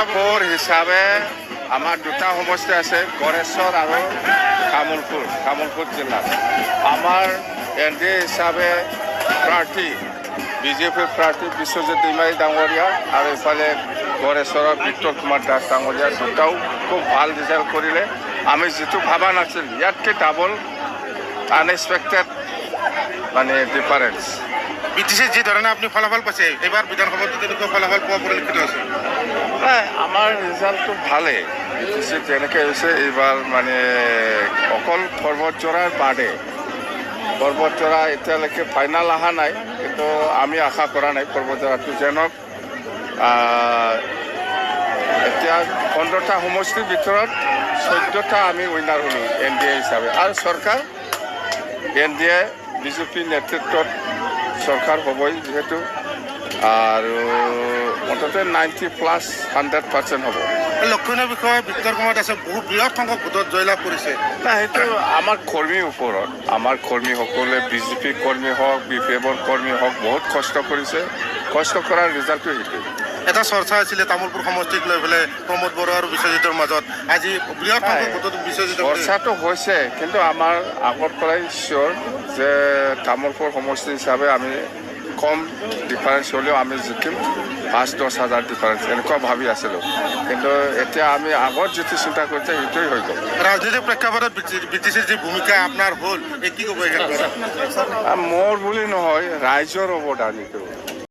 তামোলপুৰ হিচাপে আমাৰ দুটা সমষ্টি আছে, গড়েশ্বৰ আৰু তামোলপুৰ জিলাত। আমাৰ NDA হিচাপে প্ৰাৰ্থী বিজেপিৰ প্ৰাৰ্থী বিশ্বজিৎ দৈমাৰী ডাঙৰীয়া আৰু ইফালে গড়েশ্বৰৰ বিক্টৰ কুমাৰ দাস ডাঙৰীয়া দুটাও খুব ভাল ৰিজাল্ট কৰিলে। আমি যিটো ভাবা নাছিল ইয়াতকৈ ডাবল আনএক্সপেক্টেড মানে ডিফাৰেঞ্চ। BTC যি ধৰণে আপুনি ফলাফল পাইছে, এইবাৰ বিধানসভাতো তেনেকুৱা ফলাফল পোৱা পৰিলক্ষিত হৈছে। নাই, আমাৰ ৰিজাল্টটো ভালেই। BTC তেনেকৈ হৈছে এইবাৰ মানে অকল পৰ্বতজোৰাৰ বাদে। পৰ্বতজোৰা এতিয়ালৈকে ফাইনেল অহা নাই, কিন্তু আমি আশা কৰা নাই পৰ্বতজোৰাটো যেনক এতিয়া 15টা সমষ্টিৰ ভিতৰত 14টা আমি উইনাৰ হ'লোঁ NDA হিচাপে। আৰু চৰকাৰ NDA বিজেপি নেতৃত্বত চৰকাৰ হ'বই যিহেতু, আৰু মুঠতে 90+100% হ'ব। লক্ষণীয় বিষয়ে বিক্টৰ কুমাৰ দাসে বহুত বৃহৎ সংখ্যক ভোটত জয়লাভ কৰিছে। নাই, সেইটো আমাৰ কৰ্মীৰ ওপৰত। আমাৰ কৰ্মীসকলে BJP কৰ্মী হওক, BPFৰ কৰ্মী হওক বহুত কষ্ট কৰিছে। কষ্ট কৰাৰ ৰিজাল্টটো সেইটো। এটা চৰ্চা আছিলে তামোলপুৰ সমষ্টিক লৈ পেলাই প্ৰমোদ বড়ো আৰু বিশ্বজিতৰ মাজত, আজি বৃহৎ সংখ্যক ভোটত বিশ্বজিত। চৰ্চাটো হৈছে, কিন্তু আমাৰ আগৰ পৰাই চিয়'ৰ যে তামোলপুৰ সমষ্টি হিচাপে আমি কম ডিফাৰেঞ্চ হ'লেও আমি জিকিম, 5-10 হাজাৰ ডিফাৰেঞ্চ এনেকুৱা ভাবি আছিলোঁ। কিন্তু এতিয়া আমি আগত যিটো চিন্তা কৰিছে সেইটোৱেই হৈ গ'ল। ৰাজনৈতিক প্ৰেক্ষাপটত BTCৰ যি ভূমিকা আপোনাৰ হ'ল, এই কি ক'ব? মোৰ বুলি নহয়, ৰাইজৰ অৱদান এইটো।